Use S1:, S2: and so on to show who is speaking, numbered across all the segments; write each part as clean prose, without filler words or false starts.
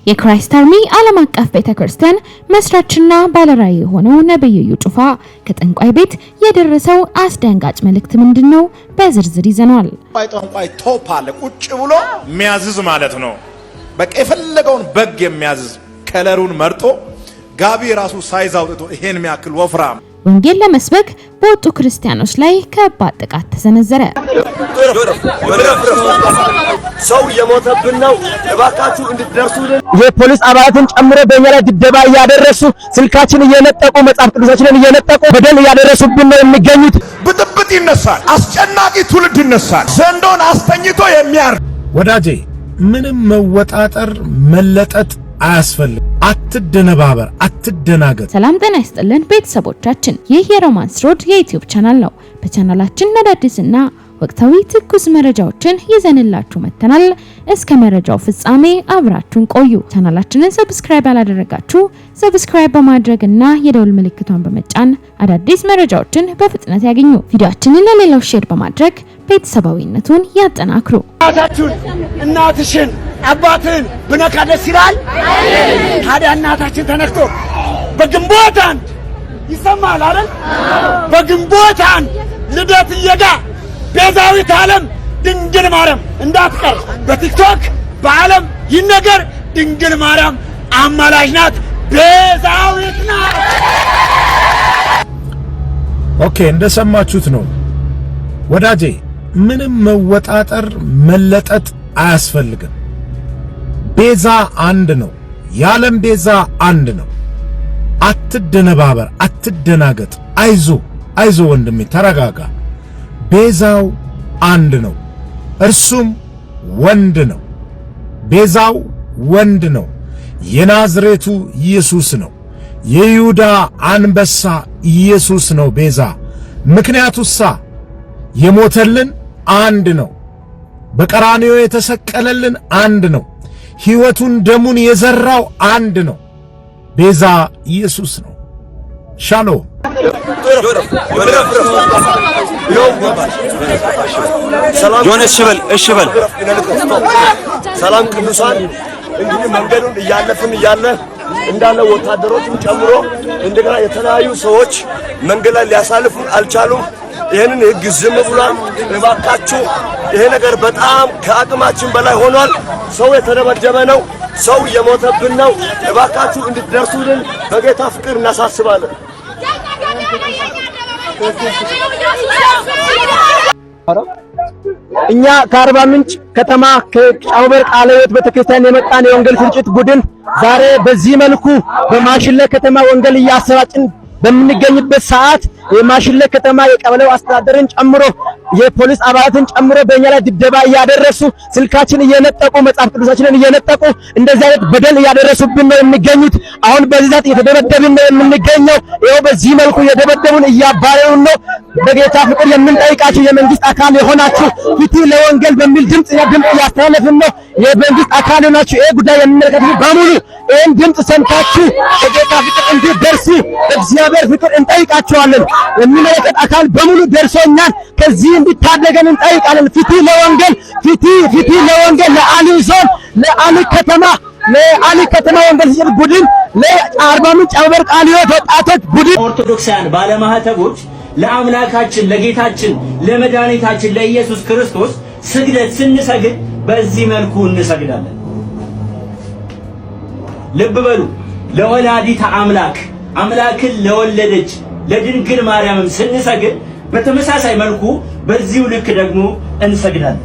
S1: የክራይስት አርሚ ዓለም አቀፍ ቤተክርስቲያን መስራችና ባለራዕይ የሆነው ነብዩ እዩ ጩፋ ከጠንቋይ ቤት የደረሰው አስደንጋጭ መልእክት ምንድነው? በዝርዝር ይዘናል።
S2: ጠንቋይ ቶፕ አለ ቁጭ ብሎ የሚያዝዝ ማለት ነው። በቃ የፈለገውን በግ የሚያዝዝ ከለሩን መርጦ ጋቢ ራሱ ሳይዝ አውጥቶ ይሄን የሚያክል ወፍራም
S1: ወንጌል ለመስበክ በወጡ ክርስቲያኖች ላይ ከባድ ጥቃት ተሰነዘረ።
S3: ሰው የሞተብን ነው እባካችሁ እንድትደርሱልን። የፖሊስ አባላትን ጨምሮ በእኛ ላይ ድብደባ እያደረሱ ስልካችን እየነጠቁ መጽሐፍ ቅዱሳችንን እየነጠቁ በደል እያደረሱብን ነው የሚገኙት።
S2: ብጥብጥ ይነሳል፣ አስጨናቂ ትውልድ ይነሳል፣ ዘንዶን አስተኝቶ የሚያርድ
S4: ወዳጄ ምንም መወጣጠር መለጠጥ አያስፈልግ። አትደነባበር፣ አትደናገጥ።
S1: ሰላም ጤና ይስጥልን ቤተሰቦቻችን፣ ይህ የሮማንስ ሮድ የዩቲዩብ ቻናል ነው። በቻናላችን አዳዲስና ወቅታዊ ትኩስ መረጃዎችን ይዘንላችሁ መተናል። እስከ መረጃው ፍጻሜ አብራችሁን ቆዩ። ቻናላችንን ሰብስክራይብ ያላደረጋችሁ ሰብስክራይብ በማድረግና የደውል ምልክቷን በመጫን አዳዲስ መረጃዎችን በፍጥነት ያገኙ። ቪዲዮአችንን ለሌሎች ሼር በማድረግ ቤተሰባዊነቱን ያጠናክሩ።
S3: እናትሽን አባትን ብነካ ደስ ይላል? ታዲያ እናታችን ተነክቶ በግንቦት አንድ ይሰማል አይደል? በግንቦት አንድ ልደት እየጋ ቤዛዊት ዓለም ድንግል ማርያም እንዳትቀር በቲክቶክ በዓለም ይነገር። ድንግል ማርያም አማላጅ ናት፣ ቤዛዊት ናት።
S4: ኦኬ እንደሰማችሁት ነው ወዳጄ። ምንም መወጣጠር መለጠጥ አያስፈልግም። ቤዛ አንድ ነው። የዓለም ቤዛ አንድ ነው። አትደነባበር፣ አትደናገጥ። አይዞ ወንድሜ ተረጋጋ። ቤዛው አንድ ነው፣ እርሱም ወንድ ነው። ቤዛው ወንድ ነው፣ የናዝሬቱ ኢየሱስ ነው። የይሁዳ አንበሳ ኢየሱስ ነው ቤዛ። ምክንያቱሳ የሞተልን አንድ ነው፣ በቀራንዮ የተሰቀለልን አንድ ነው፣ ሕይወቱን ደሙን የዘራው አንድ ነው። ቤዛ ኢየሱስ ነው። ሻሎም
S3: ሰላም ቅዱሳን። እንግዲህ መንገዱን እያለፍን እያለ እንዳለ ወታደሮችን ጨምሮ እንደገና የተለያዩ ሰዎች መንገድ ላይ ሊያሳልፉ አልቻሉም። ይሄንን ህግ ዝም ብሏል። እባካችሁ ይሄ ነገር በጣም ከአቅማችን በላይ ሆኗል። ሰው የተደበደበ ነው፣ ሰው የሞተብን ነው። እባካችሁ እንድትደርሱልን በጌታ ፍቅር እናሳስባለን። እኛ ከአርባ ምንጭ ከተማ ከጫውበር ቃለ ሕይወት ቤተክርስቲያን የመጣን የወንጌል ስርጭት ቡድን ዛሬ በዚህ መልኩ በማሽለ ከተማ ወንጌል እያሰራጭን በምንገኝበት ሰዓት የማሽለ ከተማ የቀበሌው አስተዳደርን ጨምሮ የፖሊስ አባላትን ጨምሮ በእኛ ላይ ድብደባ እያደረሱ ስልካችን እየነጠቁ መጽሐፍ ቅዱሳችንን እየነጠቁ እንደዚህ አይነት በደል እያደረሱብን ነው የሚገኙት። አሁን በዚህ ሰዓት እየተደበደብን ነው የምንገኘው። ይኸው በዚህ መልኩ እየደበደቡን እያባረሩን ነው። በጌታ ፍቅር የምንጠይቃችሁ የመንግስት አካል የሆናችሁ ፍትህ ለወንጌል በሚል ድምጽ እያስተላለፍን ነው። የመንግስት አካል የሆናችሁ ይሄ ጉዳይ የሚመለከታችሁ በሙሉ ይሄን ድምጽ ሰምታችሁ በጌታ ፍቅር እንድትደርሱ እግዚአብሔር ፍቅር እንጠይቃችኋለን። የሚመለከት አካል በሙሉ ደርሶኛል፣ ከዚህ እንድታደገን እንጠይቃለን። ፍትህ ለወንጌል፣ ፍትህ ለወንጌል ለአሊ ዞን፣ ለአሊ ከተማ ወንጌል ስርጭት ቡድን፣ ለአርባ ምንጭ ጫውበር ቃለ ሕይወት ወጣቶች ቡድን።
S5: ኦርቶዶክሳውያን ባለማህተቦች ለአምላካችን ለጌታችን ለመድኃኒታችን ለኢየሱስ ክርስቶስ ስግደት ስንሰግድ በዚህ መልኩ እንሰግዳለን። ልብ በሉ። ለወላዲተ አምላክን ለወለደች ለድንግል ማርያምም ስንሰግድ በተመሳሳይ መልኩ በዚሁ ልክ ደግሞ እንሰግዳለን።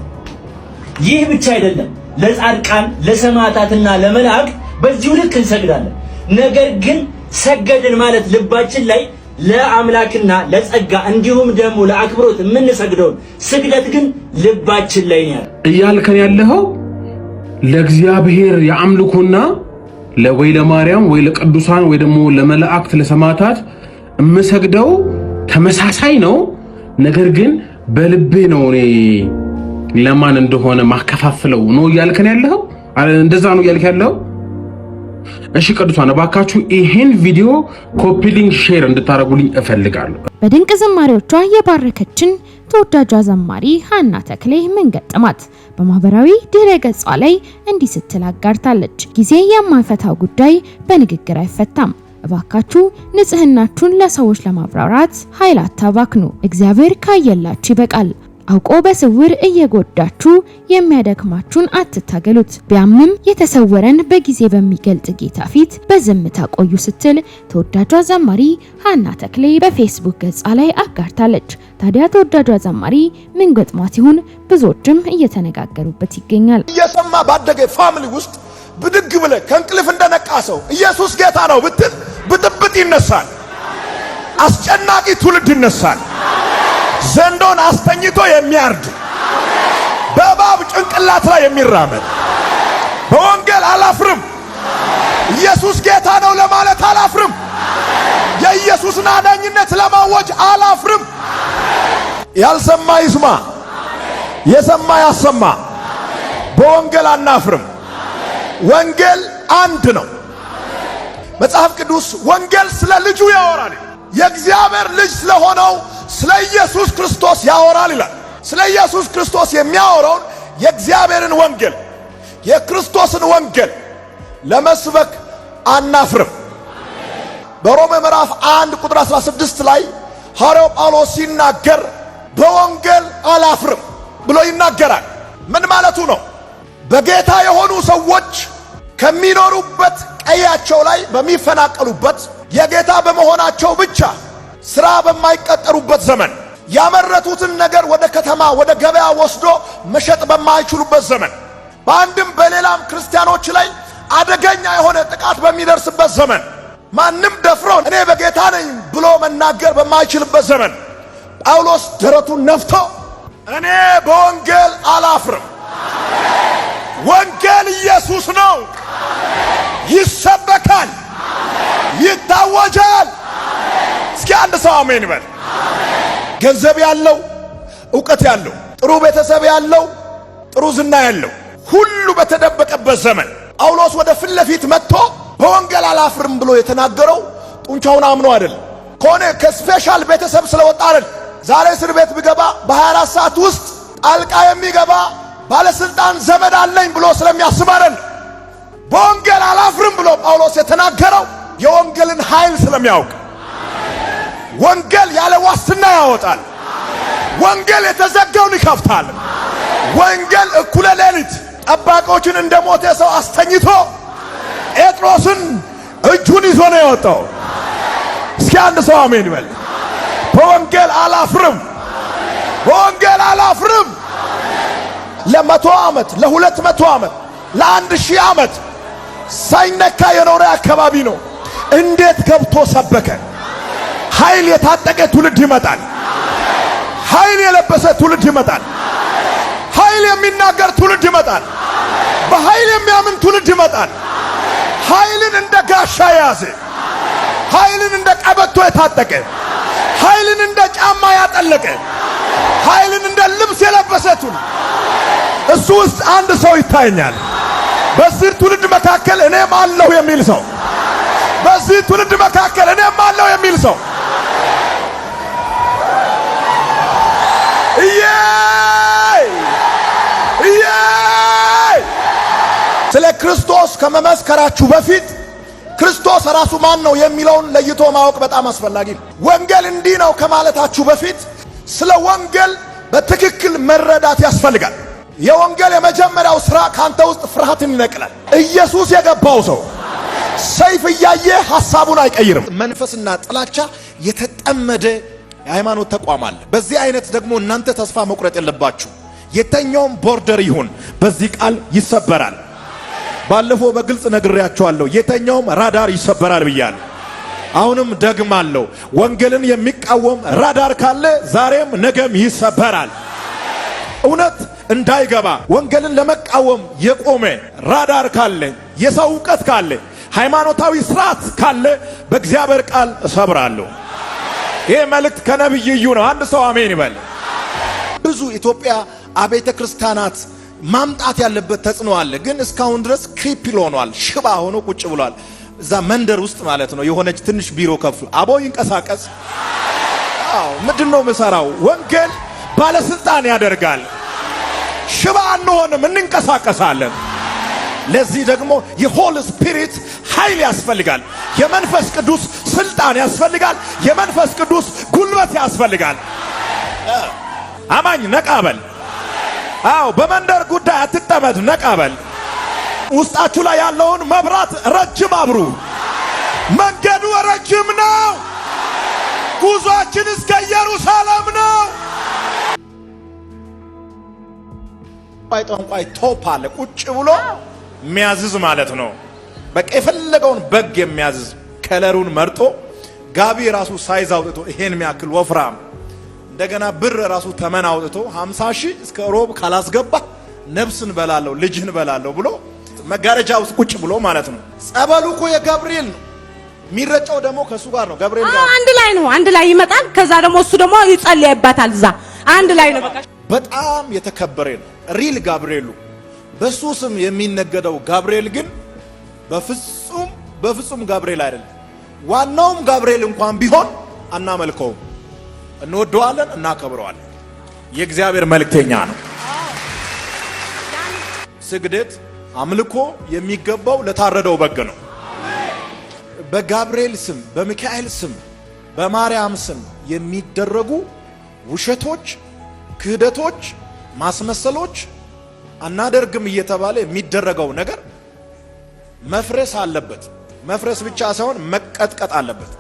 S5: ይህ ብቻ አይደለም፣ ለጻድቃን ለሰማዕታትና ለመላእክት በዚሁ ልክ እንሰግዳለን። ነገር ግን ሰገድን ማለት ልባችን ላይ ለአምላክና ለጸጋ እንዲሁም ደግሞ ለአክብሮት የምንሰግደውን ስግደት ግን ልባችን ላይ ነው
S6: እያልከን ያለኸው ለእግዚአብሔር የአምልኮና ለወይ ለማርያም ወይ ለቅዱሳን ወይ ደግሞ ለመላእክት ለሰማዕታት የምሰግደው ተመሳሳይ ነው። ነገር ግን በልቤ ነው እኔ ለማን እንደሆነ ማከፋፍለው ነው እያልከን ያለኸው። እንደዛ ነው እያልከ ያለኸው። እሺ ቅዱሳን እባካችሁ ይሄን ቪዲዮ ኮፒ ሊንክ ሼር እንድታረጉልኝ እፈልጋለሁ።
S1: በድንቅ ዝማሬዎቿ የባረከችን ተወዳጇ ዘማሪ ሀና ተክሌ ምን ገጠማት? በማህበራዊ ድረ-ገጿ ላይ እንዲህ ስትል አጋርታለች። ጊዜ የማይፈታው ጉዳይ በንግግር አይፈታም። እባካችሁ ንጽህናችሁን ለሰዎች ለማብራራት ኃይል አታባክኑ። እግዚአብሔር ካየላችሁ ይበቃል። አውቆ በስውር እየጎዳችሁ የሚያደክማችሁን አትታገሉት። ቢያምም የተሰወረን በጊዜ በሚገልጥ ጌታ ፊት በዝምታ ቆዩ ስትል ተወዳጇ ዘማሪ ሀና ተክሌ በፌስቡክ ገጿ ላይ አጋርታለች። ታዲያ ተወዳጇ ዘማሪ ምን ገጥሟት ይሆን? ብዙዎችም እየተነጋገሩበት ይገኛል።
S2: እየሰማ ባደገ ፋሚሊ ውስጥ ብድግ ብለ ከእንቅልፍ እንደነቃ ሰው ኢየሱስ ጌታ ነው ብትል ብጥብጥ ይነሳል። አስጨናቂ ትውልድ ይነሳል። ዘንዶን አስተኝቶ የሚያርድ በእባብ ጭንቅላት ላይ የሚራመድ በወንጌል አላፍርም፣ ኢየሱስ ጌታ ነው ለማለት አላፍርም፣ የኢየሱስን አዳኝነት ለማወጅ አላፍርም። ያልሰማ ይስማ፣ የሰማ ያሰማ። በወንጌል አናፍርም። ወንጌል አንድ ነው። መጽሐፍ ቅዱስ ወንጌል ስለ ልጁ ያወራል። የእግዚአብሔር ልጅ ስለሆነው ስለ ኢየሱስ ክርስቶስ ያወራል ይላል። ስለ ኢየሱስ ክርስቶስ የሚያወራውን የእግዚአብሔርን ወንጌል የክርስቶስን ወንጌል ለመስበክ አናፍርም። በሮሜ ምዕራፍ 1 ቁጥር 16 ላይ ሐዋርያው ጳውሎስ ሲናገር በወንጌል አላፍርም ብሎ ይናገራል። ምን ማለቱ ነው? በጌታ የሆኑ ሰዎች ከሚኖሩበት ቀያቸው ላይ በሚፈናቀሉበት የጌታ በመሆናቸው ብቻ ስራ በማይቀጠሩበት ዘመን ያመረቱትን ነገር ወደ ከተማ ወደ ገበያ ወስዶ መሸጥ በማይችሉበት ዘመን በአንድም በሌላም ክርስቲያኖች ላይ አደገኛ የሆነ ጥቃት በሚደርስበት ዘመን ማንም ደፍሮ እኔ በጌታ ነኝ ብሎ መናገር በማይችልበት ዘመን ጳውሎስ ደረቱን ነፍቶ እኔ በወንጌል አላፍርም፣ ወንጌል ኢየሱስ ነው፣ ይሰበካል፣ ይታወጃል። እስኪ አንድ ሰው አሜን ይበል። ገንዘብ ያለው፣ ዕውቀት ያለው፣ ጥሩ ቤተሰብ ያለው፣ ጥሩ ዝና ያለው ሁሉ በተደበቀበት ዘመን ጳውሎስ ወደ ፊት ለፊት መጥቶ በወንጌል አላፍርም ብሎ የተናገረው ጡንቻውን አምኖ አይደል፣ ከሆነ ከስፔሻል ቤተሰብ ስለወጣ አይደል። ዛሬ እስር ቤት ቢገባ በ24 ሰዓት ውስጥ ጣልቃ የሚገባ ባለስልጣን ዘመድ አለኝ ብሎ ስለሚያስብ አይደል። በወንጌል አላፍርም ብሎ ጳውሎስ የተናገረው የወንጌልን ኃይል ስለሚያውቅ። ወንጌል ያለ ዋስትና ያወጣል። ወንጌል የተዘጋውን ይከፍታል። ወንጌል እኩለ ሌሊት ጠባቆችን እንደ ሞተ ሰው አስተኝቶ ጴጥሮስን እጁን ይዞ ነው የወጣው። እስኪ አንድ ሰው አሜን ይበል። በወንጌል አላፍርም፣ በወንጌል አላፍርም። ለ100 ዓመት ለ200 ዓመት ለ1000 ዓመት ሳይነካ የኖረ አካባቢ ነው። እንዴት ገብቶ ሰበከ? ኃይል የታጠቀ ትውልድ ይመጣል። ኃይል የለበሰ ትውልድ ይመጣል። ኃይል የሚናገር ትውልድ ይመጣል። በኃይል የሚያምን ትውልድ ይመጣል። ኃይልን እንደ ጋሻ የያዘ፣ ኃይልን እንደ ቀበቶ የታጠቀ፣ ኃይልን እንደ ጫማ ያጠለቀ፣ ኃይልን እንደ ልብስ የለበሰ ትውልድ እሱ ውስጥ አንድ ሰው ይታየኛል። በዚህ ትውልድ መካከል እኔም አለሁ የሚል ሰው፣ በዚህ ትውልድ መካከል እኔም አለሁ የሚል ሰው ስለ ክርስቶስ ከመመስከራችሁ በፊት ክርስቶስ ራሱ ማን ነው የሚለውን ለይቶ ማወቅ በጣም አስፈላጊ ነው። ወንጌል እንዲህ ነው ከማለታችሁ በፊት ስለ ወንጌል በትክክል መረዳት ያስፈልጋል። የወንጌል የመጀመሪያው ስራ ካንተ ውስጥ ፍርሃትን ይነቅላል። ኢየሱስ የገባው ሰው ሰይፍ እያየ ሐሳቡን አይቀይርም። መንፈስና ጥላቻ የተጠመደ የሃይማኖት ተቋም አለ። በዚህ አይነት ደግሞ እናንተ ተስፋ መቁረጥ የለባችሁ። የተኛውም ቦርደር ይሁን በዚህ ቃል ይሰበራል። ባለፈው በግልጽ ነግሬያችኋለሁ። የተኛውም ራዳር ይሰበራል ብያለሁ። አሁንም ደግማለሁ። ወንጌልን የሚቃወም ራዳር ካለ ዛሬም ነገም ይሰበራል። እውነት እንዳይገባ ወንጌልን ለመቃወም የቆመ ራዳር ካለ፣ የሰው ዕውቀት ካለ፣ ሃይማኖታዊ ስርዓት ካለ በእግዚአብሔር ቃል እሰብራለሁ። ይሄ መልእክት ከነብይ እዩ ነው። አንድ ሰው አሜን ይበል። ብዙ ኢትዮጵያ አብያተ ክርስቲያናት ማምጣት ያለበት ተጽዕኖ አለ፣ ግን እስካሁን ድረስ ክሪፕል ሆኗል። ሽባ ሆኖ ቁጭ ብሏል። እዛ መንደር ውስጥ ማለት ነው። የሆነች ትንሽ ቢሮ ከፍሎ አቦ ይንቀሳቀስ ምንድነው የምሰራው? ወንጌል ባለስልጣን ያደርጋል። ሽባ አንሆንም፣ እንንቀሳቀሳለን። ለዚህ ደግሞ የሆሊ ስፒሪት ኃይል ያስፈልጋል። የመንፈስ ቅዱስ ስልጣን ያስፈልጋል። የመንፈስ ቅዱስ ጉልበት ያስፈልጋል። አማኝ ነቃበል። በመንደር ጉዳይ አትጠመድ፣ ነቃበል። ውስጣችሁ ላይ ያለውን መብራት ረጅም አብሩ። መንገዱ ረጅም ነው። ጉዟችን እስከ ኢየሩሳሌም ነው። ጠንቋይ ቶፕ አለ፣ ቁጭ ብሎ የሚያዝዝ ማለት ነው። በቃ የፈለገውን በግ የሚያዝዝ ከለሩን መርጦ ጋቢ ራሱ ሳይዝ አውጥቶ ይሄን የሚያክል ወፍራም እንደገና ብር ራሱ ተመን አውጥቶ 50 ሺህ እስከ ሮብ ካላስገባ ነፍስን በላለሁ ልጅህን በላለሁ ብሎ መጋረጃ ውስጥ ቁጭ ብሎ ማለት ነው። ጸበሉ እኮ የገብርኤል ነው። የሚረጨው ደግሞ ከሱ ጋር ነው። ገብርኤል ጋር
S7: አንድ ላይ ነው። አንድ ላይ ይመጣል። ከዛ ደግሞ እሱ ደግሞ ይጸልይባታል። እዛ አንድ ላይ ነው። በቃ
S2: በጣም የተከበረ ነው ሪል ጋብርኤሉ። በሱ ስም የሚነገደው ጋብርኤል ግን በፍጹም ጋብርኤል አይደለም። ዋናውም ጋብርኤል እንኳን ቢሆን አናመልከውም። እንወደዋለን፣ እናከብረዋለን። የእግዚአብሔር መልእክተኛ ነው። ስግደት አምልኮ የሚገባው ለታረደው በግ ነው። በጋብርኤል ስም፣ በሚካኤል ስም፣ በማርያም ስም የሚደረጉ ውሸቶች፣ ክህደቶች፣ ማስመሰሎች አናደርግም እየተባለ የሚደረገው ነገር መፍረስ አለበት። መፍረስ ብቻ ሳይሆን መቀጥቀጥ አለበት።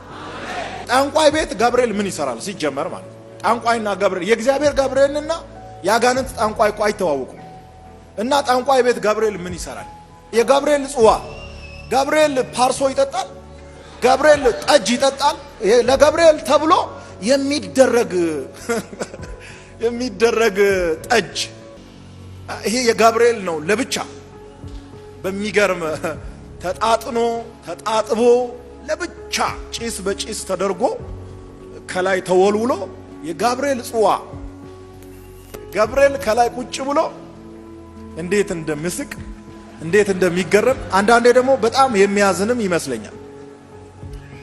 S2: ጠንቋይ ቤት ጋብርኤል ምን ይሰራል? ሲጀመር ማለት ጠንቋይና ጋብርኤል የእግዚአብሔር ጋብርኤልና ያጋንንት ጠንቋይ እኮ አይተዋወቁም። እና ጠንቋይ ቤት ጋብርኤል ምን ይሰራል? የጋብርኤል ጽዋ ጋብርኤል ፓርሶ ይጠጣል፣ ጋብርኤል ጠጅ ይጠጣል። ለጋብርኤል ተብሎ የሚደረግ ጠጅ ይሄ የጋብርኤል ነው ለብቻ። በሚገርም ተጣጥቦ ለብቻ ጭስ በጭስ ተደርጎ ከላይ ተወልውሎ የጋብርኤል ጽዋ ገብርኤል ከላይ ቁጭ ብሎ እንዴት እንደምስቅ እንዴት እንደሚገረም አንዳንዴ ደግሞ በጣም የሚያዝንም ይመስለኛል።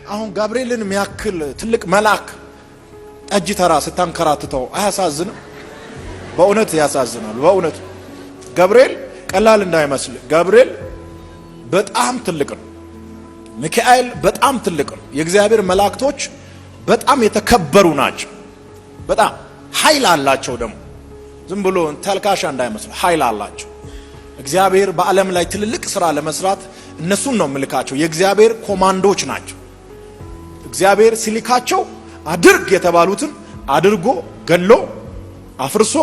S2: አሁን ጋብርኤልን የሚያክል ትልቅ መልአክ ጠጅ ተራ ስታንከራትተው አያሳዝንም? በእውነት ያሳዝናል። በእውነት ገብርኤል ቀላል እንዳይመስል። ገብርኤል በጣም ትልቅ ነው። ሚካኤል በጣም ትልቅ ነው። የእግዚአብሔር መላእክቶች በጣም የተከበሩ ናቸው። በጣም ኃይል አላቸው። ደግሞ ዝም ብሎ ተልካሻ እንዳይመስል ኃይል አላቸው። እግዚአብሔር በዓለም ላይ ትልልቅ ስራ ለመስራት እነሱን ነው ምልካቸው። የእግዚአብሔር ኮማንዶች ናቸው። እግዚአብሔር ሲልካቸው አድርግ የተባሉትን አድርጎ ገሎ አፍርሶ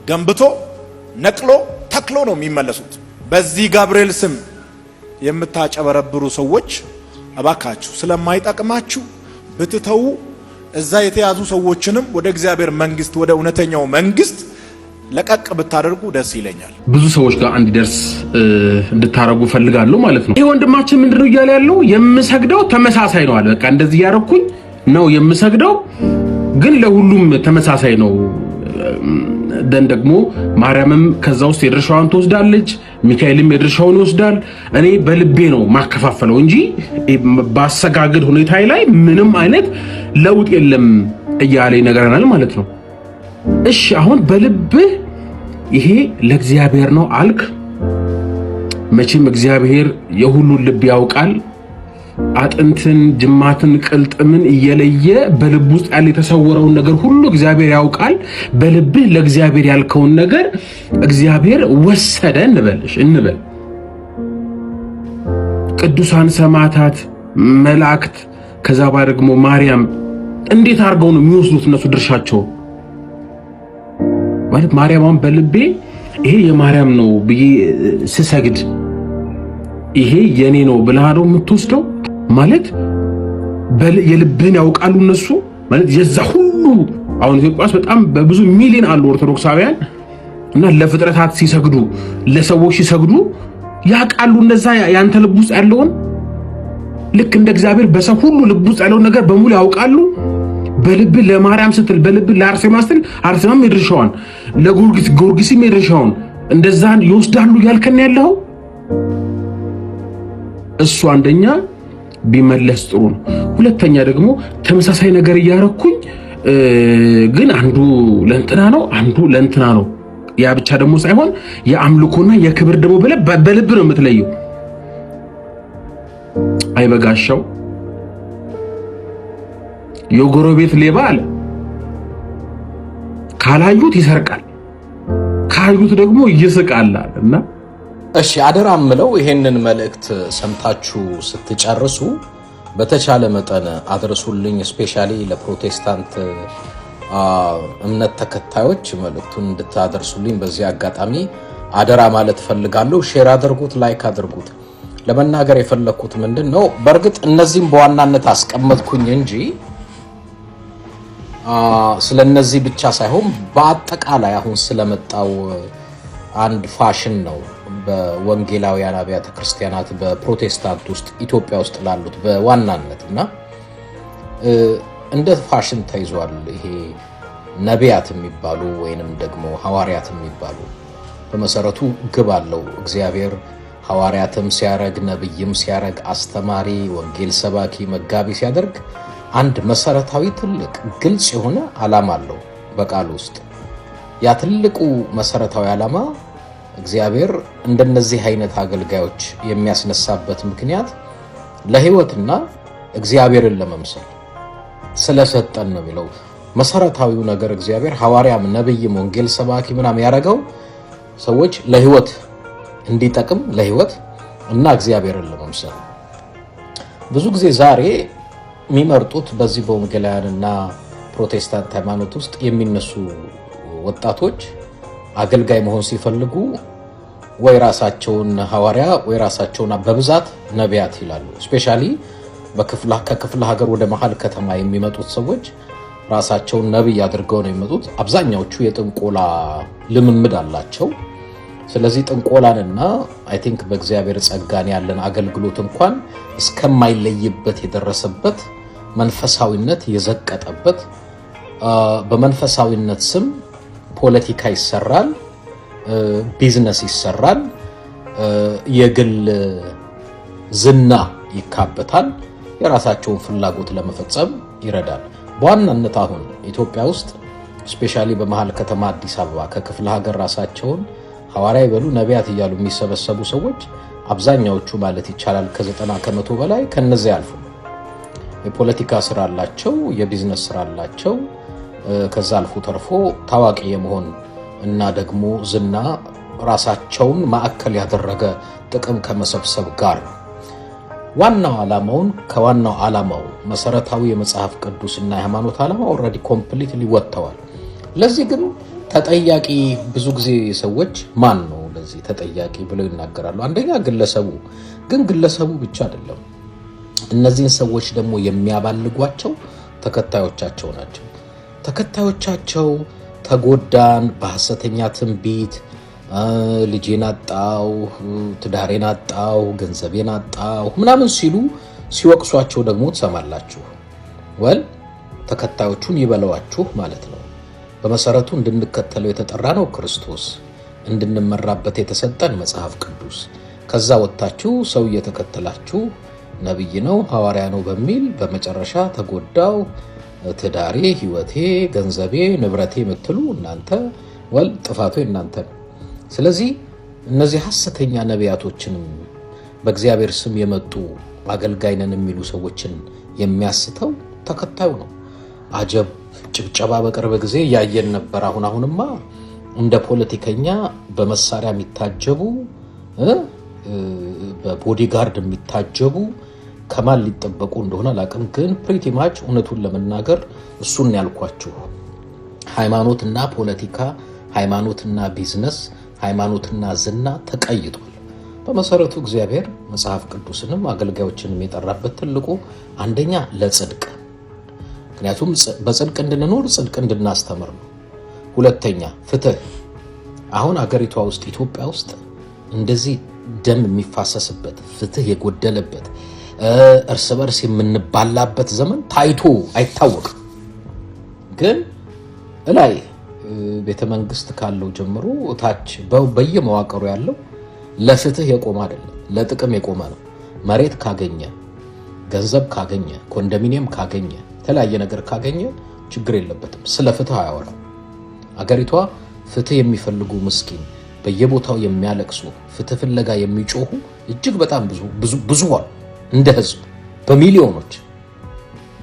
S2: ገንብቶ ነቅሎ ተክሎ ነው የሚመለሱት። በዚህ ጋብርኤል ስም የምታጨበረብሩ ሰዎች እባካችሁ ስለማይጠቅማችሁ ብትተው እዛ የተያዙ ሰዎችንም ወደ እግዚአብሔር መንግስት ወደ እውነተኛው መንግስት ለቀቅ ብታደርጉ ደስ ይለኛል።
S6: ብዙ ሰዎች ጋር እንዲደርስ እንድታረጉ ፈልጋለሁ ማለት ነው። ይሄ ወንድማችን ምንድነው እያለ ያለው? የምሰግደው ተመሳሳይ ነው አለ። በቃ እንደዚህ ያረኩኝ ነው የምሰግደው፣ ግን ለሁሉም ተመሳሳይ ነው። ደን ደግሞ ማርያምም ከዛ ውስጥ የድርሻዋን ትወስዳለች፣ ሚካኤልም የድርሻውን ይወስዳል። እኔ በልቤ ነው ማከፋፈለው እንጂ ባሰጋገድ ሁኔታ ላይ ምንም አይነት ለውጥ የለም እያለ ይነገረናል ማለት ነው። እሺ አሁን በልብህ ይሄ ለእግዚአብሔር ነው አልክ። መቼም እግዚአብሔር የሁሉን ልብ ያውቃል። አጥንትን፣ ጅማትን፣ ቅልጥምን እየለየ በልብ ውስጥ ያለ የተሰወረውን ነገር ሁሉ እግዚአብሔር ያውቃል። በልብህ ለእግዚአብሔር ያልከውን ነገር እግዚአብሔር ወሰደ እንበል። ቅዱሳን ሰማዕታት፣ መላእክት፣ ከዛ ባይ ደግሞ ማርያም እንዴት አድርገው ነው የሚወስዱት እነሱ ድርሻቸው? ማለት ማርያም በልቤ ይሄ የማርያም ነው ብዬ ስሰግድ ይሄ የኔ ነው ብለህ ነው የምትወስደው? ማለት የልብህን ያውቃሉ እነሱ። ማለት የዛ ሁሉ አሁን ኢትዮጵያ ውስጥ በጣም በብዙ ሚሊዮን አሉ ኦርቶዶክሳውያን እና ለፍጥረታት ሲሰግዱ ለሰዎች ሲሰግዱ ያውቃሉ። እነዛ ያንተ ልብ ውስጥ ያለውን ልክ እንደ እግዚአብሔር በሰው ሁሉ ልብ ውስጥ ያለውን ነገር በሙሉ ያውቃሉ። በልብ ለማርያም ስትል በልብ ለአርሴማ ስትል አርሴማም የድርሻዋን ለጊዮርጊስም የድርሻውን እንደዛ ይወስዳሉ ያልከን ያለው እሱ አንደኛ ቢመለስ ጥሩ ነው። ሁለተኛ ደግሞ ተመሳሳይ ነገር እያረኩኝ ግን አንዱ ለእንትና ነው አንዱ ለእንትና ነው። ያ ብቻ ደግሞ ሳይሆን የአምልኮና የክብር ደግሞ በልብ ነው የምትለየው። አይበጋሻው የጎረቤት ሌባ አለ። ካላዩት ይሰርቃል፣ ካዩት ደግሞ ይስቃል እና
S8: እሺ አደራ ምለው ይሄንን መልእክት ሰምታችሁ ስትጨርሱ በተቻለ መጠን አድርሱልኝ። ስፔሻሊ ለፕሮቴስታንት እምነት ተከታዮች መልእክቱን እንድታደርሱልኝ በዚህ አጋጣሚ አደራ ማለት ፈልጋለሁ። ሼር አድርጉት፣ ላይክ አድርጉት። ለመናገር የፈለኩት ምንድነው በርግጥ እነዚህም በዋናነት አስቀመጥኩኝ እንጂ ስለነዚህ ብቻ ሳይሆን በአጠቃላይ አሁን ስለመጣው አንድ ፋሽን ነው በወንጌላውያን አብያተ ክርስቲያናት በፕሮቴስታንት ውስጥ ኢትዮጵያ ውስጥ ላሉት በዋናነትና እንደ ፋሽን ተይዟል። ይሄ ነቢያት የሚባሉ ወይንም ደግሞ ሐዋርያት የሚባሉ በመሰረቱ ግብ አለው እግዚአብሔር። ሐዋርያትም ሲያረግ ነብይም ሲያረግ አስተማሪ ወንጌል ሰባኪ መጋቢ ሲያደርግ አንድ መሰረታዊ ትልቅ ግልጽ የሆነ ዓላማ አለው በቃል ውስጥ። ያ ትልቁ መሰረታዊ ዓላማ እግዚአብሔር እንደነዚህ አይነት አገልጋዮች የሚያስነሳበት ምክንያት ለህይወትና እግዚአብሔርን ለመምሰል ስለሰጠን ነው የሚለው መሰረታዊው ነገር። እግዚአብሔር ሐዋርያም ነብይም ወንጌል ሰባኪ ምናምን ያረጋው ሰዎች ለህይወት እንዲጠቅም ለህይወት እና እግዚአብሔርን ለመምሰል። ብዙ ጊዜ ዛሬ የሚመርጡት በዚህ በወንጌላውያንና ፕሮቴስታንት ሃይማኖት ውስጥ የሚነሱ ወጣቶች አገልጋይ መሆን ሲፈልጉ ወይ ራሳቸውን ሐዋርያ ወይ ራሳቸውን በብዛት ነቢያት ይላሉ። ስፔሻሊ ከክፍለ ሀገር ወደ መሃል ከተማ የሚመጡት ሰዎች ራሳቸውን ነብይ አድርገው ነው የሚመጡት። አብዛኛዎቹ የጥንቆላ ልምምድ አላቸው። ስለዚህ ጥንቆላንና አይ ቲንክ በእግዚአብሔር ጸጋን ያለን አገልግሎት እንኳን እስከማይለይበት የደረሰበት መንፈሳዊነት የዘቀጠበት በመንፈሳዊነት ስም ፖለቲካ ይሰራል፣ ቢዝነስ ይሰራል፣ የግል ዝና ይካበታል፣ የራሳቸውን ፍላጎት ለመፈጸም ይረዳል። በዋናነት አሁን ኢትዮጵያ ውስጥ ስፔሻሊ በመሃል ከተማ አዲስ አበባ ከክፍለ ሀገር ራሳቸውን ሐዋርያ ይበሉ ነቢያት እያሉ የሚሰበሰቡ ሰዎች አብዛኛዎቹ ማለት ይቻላል ከ90% በላይ ከነዚህ ያልፉ የፖለቲካ ስራ አላቸው፣ የቢዝነስ ስራ አላቸው። ከዛ አልፎ ተርፎ ታዋቂ የመሆን እና ደግሞ ዝና ራሳቸውን ማዕከል ያደረገ ጥቅም ከመሰብሰብ ጋር ዋናው ዓላማውን ከዋናው ዓላማው መሰረታዊ የመጽሐፍ ቅዱስና የሃይማኖት ዓላማ ኦልሬዲ ኮምፕሊትሊ ወጥተዋል። ለዚህ ግን ተጠያቂ ብዙ ጊዜ ሰዎች ማን ነው ለዚህ ተጠያቂ ብለው ይናገራሉ። አንደኛ ግለሰቡ፣ ግን ግለሰቡ ብቻ አይደለም። እነዚህን ሰዎች ደግሞ የሚያባልጓቸው ተከታዮቻቸው ናቸው። ተከታዮቻቸው ተጎዳን፣ በሐሰተኛ ትንቢት ልጄን አጣው፣ ትዳሬን አጣው፣ ገንዘቤን አጣው ምናምን ሲሉ ሲወቅሷቸው ደግሞ ትሰማላችሁ። ወል ተከታዮቹን ይበለዋችሁ ማለት ነው። በመሰረቱ እንድንከተለው የተጠራ ነው ክርስቶስ፣ እንድንመራበት የተሰጠን መጽሐፍ ቅዱስ። ከዛ ወጣችሁ ሰው እየተከተላችሁ ነብይ ነው ሐዋርያ ነው በሚል በመጨረሻ ተጎዳው፣ ትዳሬ፣ ህይወቴ፣ ገንዘቤ፣ ንብረቴ የምትሉ እናንተ ወል ጥፋቱ እናንተ ነው። ስለዚህ እነዚህ ሐሰተኛ ነቢያቶችንም በእግዚአብሔር ስም የመጡ አገልጋይ ነን የሚሉ ሰዎችን የሚያስተው ተከታዩ ነው። አጀብ ጭብጨባ በቅርብ ጊዜ ያየን ነበር። አሁንማ እንደ ፖለቲከኛ በመሳሪያ የሚታጀቡ በቦዲጋርድ የሚታጀቡ ከማን ሊጠበቁ እንደሆነ አላውቅም፣ ግን ፕሪቲ ማች እውነቱን ለመናገር እሱን ያልኳችሁ ሃይማኖትና ፖለቲካ፣ ሃይማኖትና ቢዝነስ፣ ሃይማኖትና ዝና ተቀይጧል። በመሰረቱ እግዚአብሔር መጽሐፍ ቅዱስንም አገልጋዮችንም የጠራበት ትልቁ አንደኛ ለጽድቅ፣ ምክንያቱም በጽድቅ እንድንኖር ጽድቅ እንድናስተምር ነው። ሁለተኛ ፍትህ። አሁን አገሪቷ ውስጥ ኢትዮጵያ ውስጥ እንደዚህ ደም የሚፋሰስበት ፍትህ የጎደለበት እርስ በርስ የምንባላበት ዘመን ታይቶ አይታወቅም። ግን እላይ ቤተ መንግስት ካለው ጀምሮ ታች በየመዋቀሩ ያለው ለፍትህ የቆመ አይደለም፣ ለጥቅም የቆመ ነው። መሬት ካገኘ፣ ገንዘብ ካገኘ፣ ኮንዶሚኒየም ካገኘ፣ የተለያየ ነገር ካገኘ ችግር የለበትም። ስለ ፍትህ አያወራም። አገሪቷ ፍትህ የሚፈልጉ ምስኪን በየቦታው የሚያለቅሱ ፍትህ ፍለጋ የሚጮሁ እጅግ በጣም ብዙ እንደ ህዝብ በሚሊዮኖች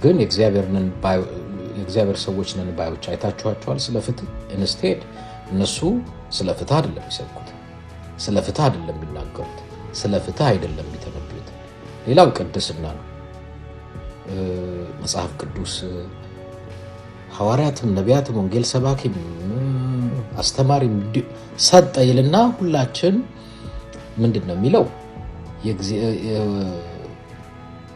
S8: ግን የእግዚአብሔር ሰዎች ነን ባዮች አይታችኋቸዋል። ስለ ፍትህ ኢንስቴድ እነሱ ስለ ፍትህ አይደለም የሚሰብኩት፣ ስለ ፍትህ አይደለም የሚናገሩት፣ ስለ ፍትህ አይደለም የሚተነብዩት። ሌላው ቅድስና ነው። መጽሐፍ ቅዱስ ሐዋርያትም ነቢያትም ወንጌል ሰባኪም አስተማሪም ሰጠ ይልና ሁላችን ምንድነው የሚለው?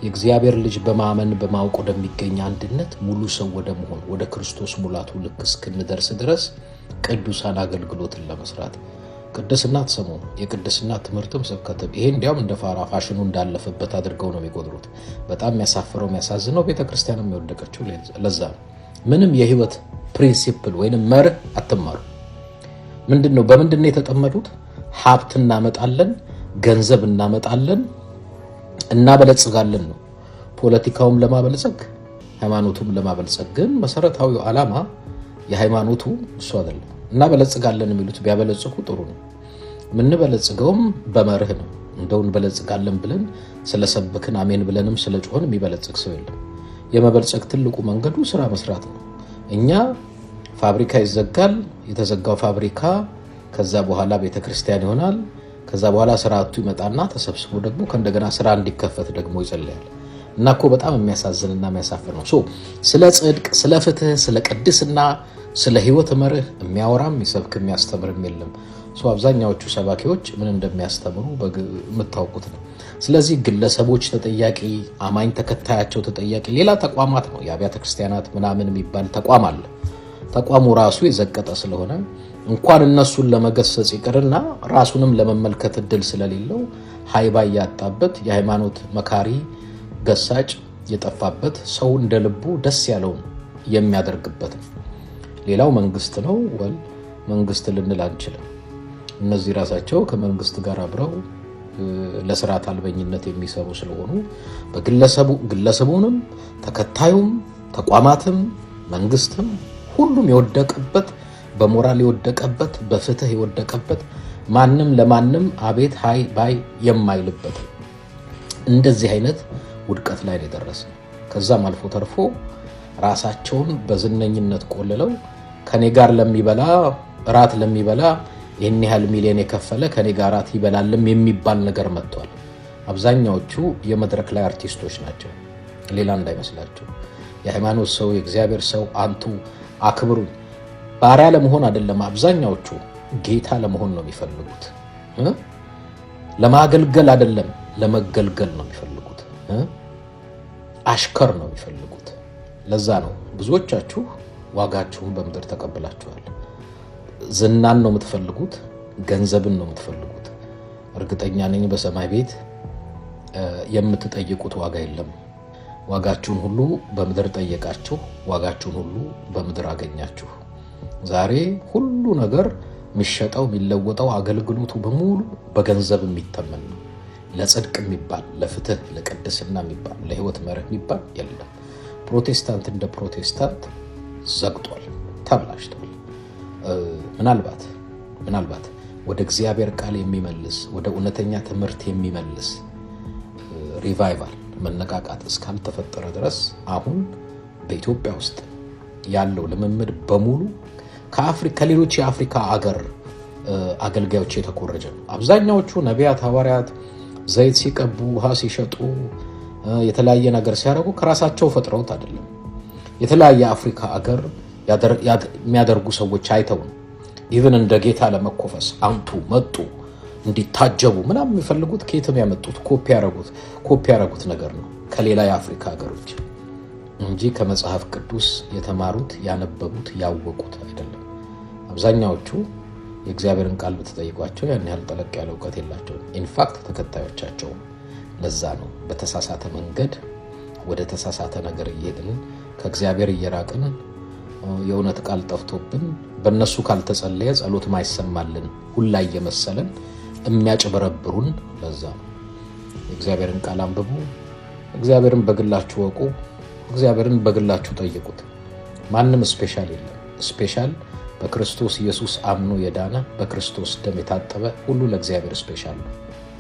S8: የእግዚአብሔር ልጅ በማመን በማወቅ ወደሚገኝ አንድነት ሙሉ ሰው ወደ መሆን ወደ ክርስቶስ ሙላቱ ልክ እስክንደርስ ድረስ ቅዱሳን አገልግሎትን ለመስራት ቅድስና ተሰሙ የቅድስና ትምህርትም ስብከትም ይሄ እንዲያውም እንደ ፋሽኑ እንዳለፈበት አድርገው ነው የሚቆጥሩት። በጣም የሚያሳፍረው የሚያሳዝነው ቤተክርስቲያንም የወደቀችው ለዛ ነው። ምንም የህይወት ፕሪንሲፕል ወይንም መርህ አትማሩ። ምንድነው? በምንድነው የተጠመዱት? ሀብት እናመጣለን፣ ገንዘብ እናመጣለን፣ እናበለጽጋለን ነው። ፖለቲካውም ለማበልጸግ ሃይማኖቱም ለማበልጸግ። ግን መሰረታዊው ዓላማ የሃይማኖቱ እሱ አይደለም። እናበለጽጋለን የሚሉት ቢያበለጽጉ ጥሩ ነው። ምንበለጽገውም በመርህ ነው። እንደው እንበለጽጋለን ብለን ስለሰበክን አሜን ብለንም ስለጮህን የሚበለጽግ ሰው የለም። የመበልጸግ ትልቁ መንገዱ ስራ መስራት ነው። እኛ ፋብሪካ ይዘጋል፣ የተዘጋው ፋብሪካ ከዛ በኋላ ቤተክርስቲያን ይሆናል። ከዛ በኋላ ስራቱ ይመጣና ተሰብስቦ ደግሞ ከእንደገና ስራ እንዲከፈት ደግሞ ይጸልያል። እና እኮ በጣም የሚያሳዝንና የሚያሳፍር ነው። ስለ ጽድቅ፣ ስለ ፍትህ፣ ስለ ቅድስና፣ ስለ ህይወት መርህ የሚያወራም የሚሰብክ የሚያስተምርም የለም። አብዛኛዎቹ ሰባኪዎች ምን እንደሚያስተምሩ የምታውቁት ነው። ስለዚህ ግለሰቦች ተጠያቂ፣ አማኝ ተከታያቸው ተጠያቂ፣ ሌላ ተቋማት ነው። የአብያተ ክርስቲያናት ምናምን የሚባል ተቋም አለ። ተቋሙ ራሱ የዘቀጠ ስለሆነ እንኳን እነሱን ለመገሰጽ ይቅርና ራሱንም ለመመልከት እድል ስለሌለው ሃይባ ያጣበት የሃይማኖት መካሪ ገሳጭ የጠፋበት ሰው እንደ ልቡ ደስ ያለውን የሚያደርግበት ነው። ሌላው መንግስት ነው። መንግስት ልንል አንችልም። እነዚህ ራሳቸው ከመንግስት ጋር አብረው ለስርዓት አልበኝነት የሚሰሩ ስለሆኑ ግለሰቡንም ተከታዩም ተቋማትም መንግስትም ሁሉም የወደቀበት በሞራል የወደቀበት በፍትህ የወደቀበት ማንም ለማንም አቤት ሃይ ባይ የማይልበት እንደዚህ አይነት ውድቀት ላይ ደረሰ። ከዛም አልፎ ተርፎ ራሳቸውን በዝነኝነት ቆልለው ከኔ ጋር ለሚበላ ራት ለሚበላ ይህን ያህል ሚሊዮን የከፈለ ከኔ ጋር ራት ይበላልም የሚባል ነገር መጥቷል። አብዛኛዎቹ የመድረክ ላይ አርቲስቶች ናቸው። ሌላ እንዳይመስላችሁ። የሃይማኖት ሰው የእግዚአብሔር ሰው አንቱ አክብሩኝ ባሪያ ለመሆን አይደለም። አብዛኛዎቹ ጌታ ለመሆን ነው የሚፈልጉት። ለማገልገል አይደለም ለመገልገል ነው የሚፈልጉት። አሽከር ነው የሚፈልጉት። ለዛ ነው ብዙዎቻችሁ ዋጋችሁን በምድር ተቀብላችኋል። ዝናን ነው የምትፈልጉት፣ ገንዘብን ነው የምትፈልጉት። እርግጠኛ ነኝ በሰማይ ቤት የምትጠይቁት ዋጋ የለም። ዋጋችሁን ሁሉ በምድር ጠየቃችሁ፣ ዋጋችሁን ሁሉ በምድር አገኛችሁ። ዛሬ ሁሉ ነገር የሚሸጠው የሚለወጠው አገልግሎቱ በሙሉ በገንዘብ የሚተመን ነው። ለጽድቅ የሚባል ለፍትህ ለቅድስና የሚባል ለህይወት መርህ የሚባል የለም። ፕሮቴስታንት እንደ ፕሮቴስታንት ዘግቷል፣ ተብላሽቷል። ምናልባት ወደ እግዚአብሔር ቃል የሚመልስ ወደ እውነተኛ ትምህርት የሚመልስ ሪቫይቫል መነቃቃት እስካልተፈጠረ ድረስ አሁን በኢትዮጵያ ውስጥ ያለው ልምምድ በሙሉ ከሌሎች የአፍሪካ አገልጋዮች የተኮረጀ ነው። አብዛኛዎቹ ነቢያት ሐዋርያት ዘይት ሲቀቡ ውሃ ሲሸጡ የተለያየ ነገር ሲያደርጉ ከራሳቸው ፈጥረውት አይደለም። የተለያየ አፍሪካ አገር የሚያደርጉ ሰዎች አይተው ኢቭን እንደ ጌታ ለመኮፈስ አንቱ መጡ እንዲታጀቡ ምናምን የሚፈልጉት ከየትም ያመጡት ኮፒ ያደረጉት ነገር ነው ከሌላ የአፍሪካ ሀገሮች እንጂ ከመጽሐፍ ቅዱስ የተማሩት ያነበቡት ያወቁት አይደለም። አብዛኛዎቹ የእግዚአብሔርን ቃል ብትጠይቋቸው ያን ያህል ጠለቅ ያለ እውቀት የላቸውም። ኢንፋክት ተከታዮቻቸው ለዛ ነው በተሳሳተ መንገድ ወደ ተሳሳተ ነገር እየሄድን ከእግዚአብሔር እየራቅን የእውነት ቃል ጠፍቶብን በእነሱ ካልተጸለየ ጸሎት ማይሰማልን ሁላ እየመሰለን የሚያጭበረብሩን ለዛ ነው። የእግዚአብሔርን ቃል አንብቡ፣ እግዚአብሔርን በግላችሁ ወቁ፣ እግዚአብሔርን በግላችሁ ጠይቁት። ማንም ስፔሻል የለም። ስፔሻል በክርስቶስ ኢየሱስ አምኖ የዳነ በክርስቶስ ደም የታጠበ ሁሉ ለእግዚአብሔር ስፔሻል ነው።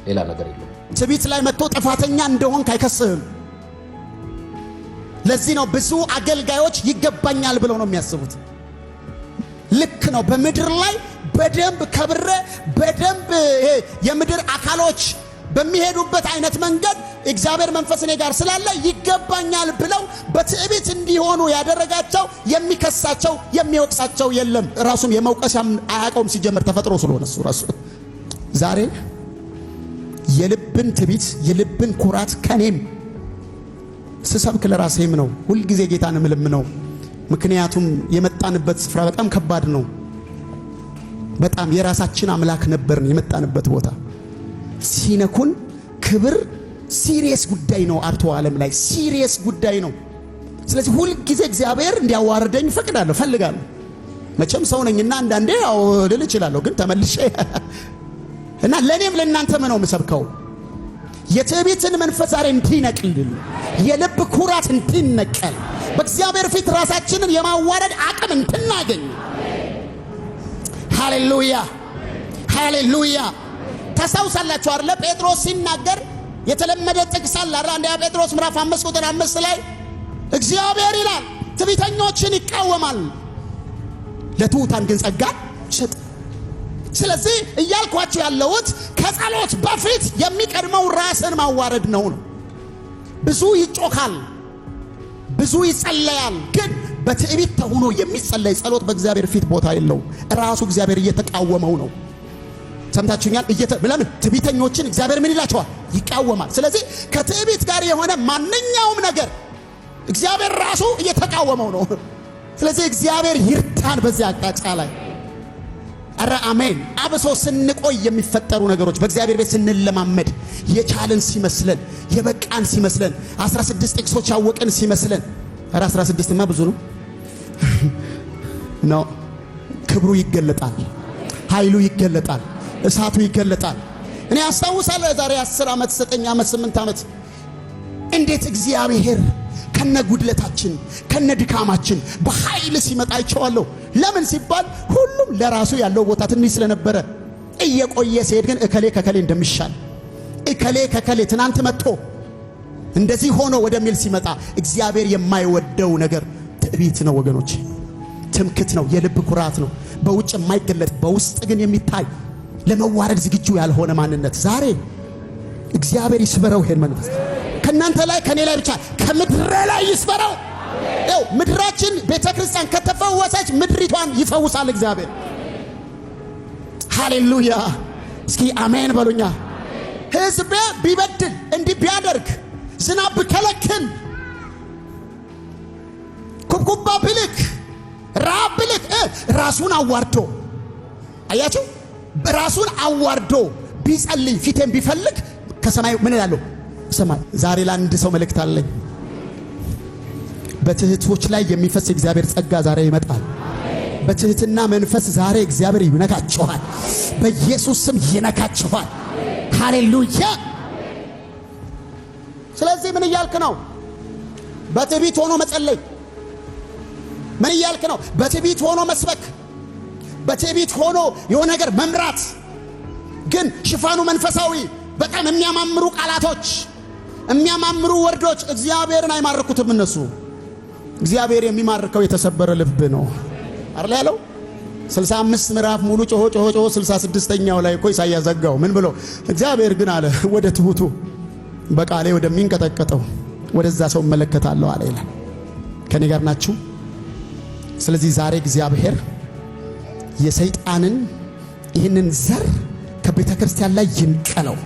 S8: ሌላ ነገር የለም።
S9: ትዕቢት ላይ መጥቶ ጥፋተኛ እንደሆንክ አይከስህም። ለዚህ ነው ብዙ አገልጋዮች ይገባኛል ብለው ነው የሚያስቡት። ልክ ነው። በምድር ላይ በደንብ ከብረ በደንብ የምድር አካሎች በሚሄዱበት አይነት መንገድ እግዚአብሔር መንፈስ እኔ ጋር ስላለ ይገባኛል ብለው በትዕቢት እንዲሆኑ ያደረጋቸው የሚከሳቸው የሚወቅሳቸው የለም። ራሱም የመውቀስ አያውቀውም ሲጀምር ተፈጥሮ ስለሆነ እሱ ራሱ ዛሬ የልብን ትዕቢት የልብን ኩራት ከኔም ስሰብክ ለራሴም ነው ሁሉ ጊዜ ጌታን እምለምነው። ምክንያቱም የመጣንበት ስፍራ በጣም ከባድ ነው። በጣም የራሳችን አምላክ ነበርን። የመጣንበት ቦታ ሲነኩን ክብር ሲሪየስ ጉዳይ ነው። አርቶ ዓለም ላይ ሲሪየስ ጉዳይ ነው። ስለዚህ ሁሉ ጊዜ እግዚአብሔር እንዲያዋርደኝ ፈልጋለሁ። መቼም ሰው ነኝና አንዳንዴ ያው ልል እችላለሁ፣ ግን ተመልሼ እና ለኔም ለእናንተም ነው የምሰብከው። የትዕቢትን መንፈስ ዛሬ እንዲነቅልልን፣ የልብ ኩራት እንዲነቀል፣ በእግዚአብሔር ፊት ራሳችንን የማዋረድ አቅም እንድናገኝ። ሃሌሉያ ሃሌሉያ። ታስታውሳላችሁ አይደል? ጴጥሮስ ሲናገር የተለመደ ጥቅስ አለ አይደል? አንደኛ ጴጥሮስ ምዕራፍ 5 ቁጥር 5 ላይ እግዚአብሔር ይላል ትዕቢተኞችን ይቃወማል፣ ለትሑታን ግን ጸጋ ይሰጣል። ስለዚህ እያልኳችሁ ያለሁት ከጸሎት በፊት የሚቀድመው ራስን ማዋረድ ነው። ብዙ ይጮካል፣ ብዙ ይጸለያል፣ ግን በትዕቢት ተሆኖ የሚጸለይ ጸሎት በእግዚአብሔር ፊት ቦታ የለውም። ራሱ እግዚአብሔር እየተቃወመው ነው። ሰምታችሁኛል? ለምን ትዕቢተኞችን እግዚአብሔር ምን ይላቸዋል? ይቃወማል። ስለዚህ ከትዕቢት ጋር የሆነ ማንኛውም ነገር እግዚአብሔር ራሱ እየተቃወመው ነው። ስለዚህ እግዚአብሔር ይርዳን በዚህ አቅጣጫ ላይ። አረ አሜን። አብሶ ስንቆይ የሚፈጠሩ ነገሮች በእግዚአብሔር ቤት ስንለማመድ የቻልን ሲመስለን የበቃን ሲመስለን 16 ጥቅሶች ያወቅን ሲመስለን፣ አረ 16ማ ብዙ ነው ነው። ክብሩ ይገለጣል፣ ኃይሉ ይገለጣል፣ እሳቱ ይገለጣል። እኔ አስታውሳለሁ ዛሬ 10 ዓመት 9 ዓመት 8 ዓመት እንዴት እግዚአብሔር ከነ ጉድለታችን ከነ ድካማችን በኃይል ሲመጣ አይቼዋለሁ። ለምን ሲባል ሁሉም ለራሱ ያለው ቦታ ትንሽ ስለነበረ፣ እየቆየ ሲሄድ ግን እከሌ ከከሌ እንደሚሻል እከሌ ከከሌ ትናንት መጥቶ እንደዚህ ሆኖ ወደሚል ሲመጣ እግዚአብሔር የማይወደው ነገር ትዕቢት ነው ወገኖች፣ ትምክት ነው፣ የልብ ኩራት ነው። በውጭ የማይገለጥ በውስጥ ግን የሚታይ ለመዋረድ ዝግጁ ያልሆነ ማንነት ዛሬ እግዚአብሔር ይስበረው። ይሄን መንፈስ ከናንተ ላይ ከኔ ላይ ብቻ ከምድር ላይ ይስበረው። ያው ምድራችን ቤተክርስቲያን ከተፈወሰች ምድሪቷን ይፈውሳል እግዚአብሔር። ሃሌሉያ። እስኪ አሜን በሉኛ። ሕዝቤ ቢበድል እንዲህ ቢያደርግ ዝናብ ቢከለክል ኩብኩባ ቢልክ ራብ ቢልክ ራሱን አዋርዶ አያችሁ፣ ራሱን አዋርዶ ቢጸልይ ፊቴን ቢፈልግ ከሰማይ ምን ይላል? ሰማይ። ዛሬ ለአንድ ሰው መልእክት አለኝ። በትህቶች ላይ የሚፈስ እግዚአብሔር ጸጋ ዛሬ ይመጣል። በትህትና መንፈስ ዛሬ እግዚአብሔር ይነካቸዋል። በኢየሱስ ስም ይነካቸዋል። ሃሌሉያ። ስለዚህ ምን እያልክ ነው? በትዕቢት ሆኖ መጸለይ። ምን እያልክ ነው? በትዕቢት ሆኖ መስበክ፣ በትዕቢት ሆኖ የሆነ ነገር መምራት። ግን ሽፋኑ መንፈሳዊ በጣም የሚያማምሩ ቃላቶች፣ የሚያማምሩ ወርዶች እግዚአብሔርን አይማርኩትም። እነሱ እግዚአብሔር የሚማርከው የተሰበረ ልብ ነው አይደል ያለው? 65 ምዕራፍ ሙሉ ጮሆ 66ኛው ላይ እኮ ኢሳይያስ ዘጋው። ምን ብሎ? እግዚአብሔር ግን አለ ወደ ትሁቱ በቃሌ ወደሚንቀጠቀጠው ወደዛ ሰው እመለከታለሁ አለ ይላል። ከኔ ጋር ናችሁ? ስለዚህ ዛሬ እግዚአብሔር የሰይጣንን ይህንን ዘር ከቤተ ክርስቲያን ላይ ይንቀለው።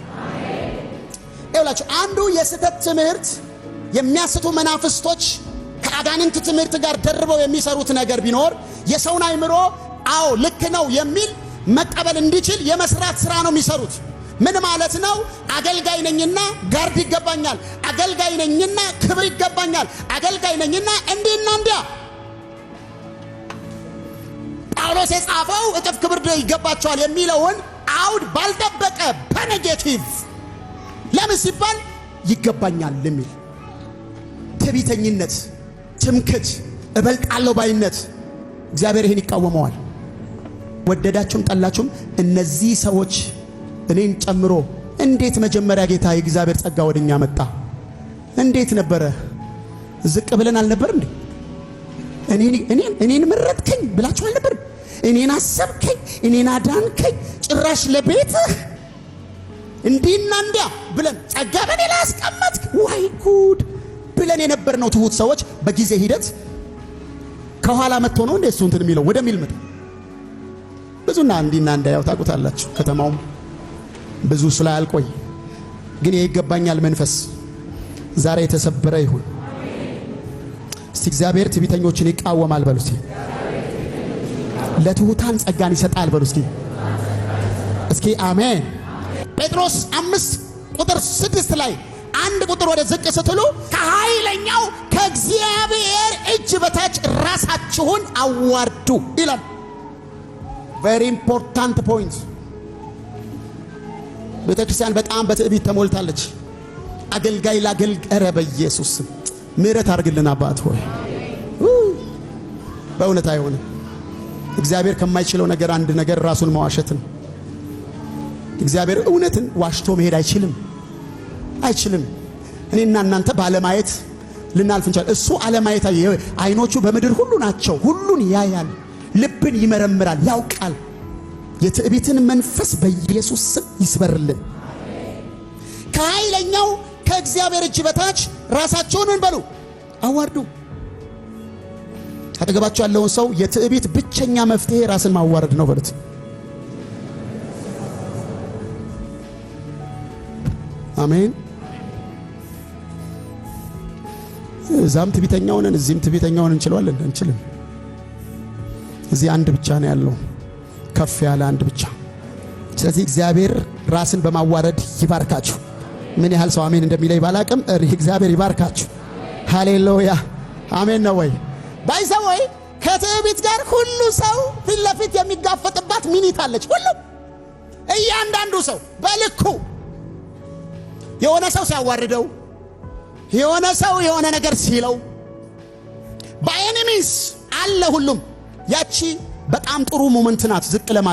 S9: ይኸውላችሁ አንዱ የስህተት ትምህርት የሚያስቱ መናፍስቶች ከአጋንንት ትምህርት ጋር ደርበው የሚሰሩት ነገር ቢኖር የሰውን አይምሮ አዎ ልክ ነው የሚል መቀበል እንዲችል የመስራት ስራ ነው የሚሰሩት። ምን ማለት ነው? አገልጋይ ነኝና ጋርድ ይገባኛል፣ አገልጋይ ነኝና ክብር ይገባኛል፣ አገልጋይ ነኝና እንዲና እንዲያ። ጳውሎስ የጻፈው እጥፍ ክብር ይገባቸዋል የሚለውን አውድ ባልጠበቀ በኔጌቲቭ ለምን ሲባል ይገባኛል የሚል ትዕቢተኝነት፣ ትምክት፣ እበልጣለሁ ባይነት እግዚአብሔር ይህን ይቃወመዋል። ወደዳችሁም ጠላችሁም እነዚህ ሰዎች እኔን ጨምሮ እንዴት መጀመሪያ ጌታ የእግዚአብሔር ጸጋ ወደኛ መጣ? እንዴት ነበረ? ዝቅ ብለን አልነበር እንዴ? እኔን መረጥከኝ ብላችሁ አልነበር? እኔን አሰብከኝ፣ እኔን አዳንከኝ፣ ጭራሽ ለቤትህ እንዲና እንዲያ ብለን ጸጋ በኔ ላይ አስቀመጥክ፣ ዋይ ጉድ ብለን የነበርነው ትሁት ሰዎች በጊዜ ሂደት ከኋላ መጥቶ ነው እንዴ እሱ እንትን የሚለው ወደሚል መጣ። ብዙና እንዲና እንዳያው ታውቁታላችሁ። ከተማውም ብዙ ስላልቆይ ግን ይገባኛል መንፈስ ዛሬ የተሰበረ ይሁን። እስቲ እግዚአብሔር ትዕቢተኞችን ይቃወማል በሉ እስቲ። ለትሁታን ጸጋን ይሰጣል በሉ እስኪ አሜን። ጴጥሮስ 5:6 ላይ አንድ ቁጥር ወደ ዝቅ ስትሉ ከኃይለኛው ከእግዚአብሔር እጅ በታች ራሳችሁን አዋርዱ ይላል። very important point። ቤተክርስቲያን በጣም በትዕቢት ተሞልታለች። አገልጋይ ላገልገረ በኢየሱስ ምሕረት አድርግልን አባት ሆይ። በእውነት አይሆንም። እግዚአብሔር ከማይችለው ነገር አንድ ነገር ራሱን መዋሸትን። እግዚአብሔር እውነትን ዋሽቶ መሄድ አይችልም። እኔና እናንተ ባለማየት ልናልፍ እንችላለን። እሱ አለማየት አይኖቹ በምድር ሁሉ ናቸው። ሁሉን ያያል፣ ልብን ይመረምራል፣ ያውቃል። የትዕቢትን መንፈስ በኢየሱስ ስም ይስበርልን። ከኃይለኛው ከእግዚአብሔር እጅ በታች ራሳችሁን ምን በሉ አዋርዱ። አጠገባችሁ ያለውን ሰው የትዕቢት ብቸኛ መፍትሄ ራስን ማዋረድ ነው በሉት። አሜን። እዛም ትዕቢተኛው ነን፣ እዚህም ትዕቢተኛው ነን። እንችላለን አንችልም? እዚህ አንድ ብቻ ነው ያለው፣ ከፍ ያለ አንድ ብቻ። ስለዚህ እግዚአብሔር ራስን በማዋረድ ይባርካችሁ። ምን ያህል ሰው አሜን እንደሚለኝ ባላቅም እግዚአብሔር ይባርካችሁ። ሃሌሉያ አሜን ነው ወይ? ባይዘወይ ከትዕቢት ጋር ሁሉ ሰው ፊት ለፊት የሚጋፈጥባት ሚኒት አለች። ሁሉ እያንዳንዱ ሰው በልኩ የሆነ ሰው ሲያዋርደው፣ የሆነ ሰው የሆነ ነገር ሲለው ባይኤኒሚስ አለ ሁሉም። ያቺ በጣም ጥሩ ሞመንት ናት ዝቅ ለማለት።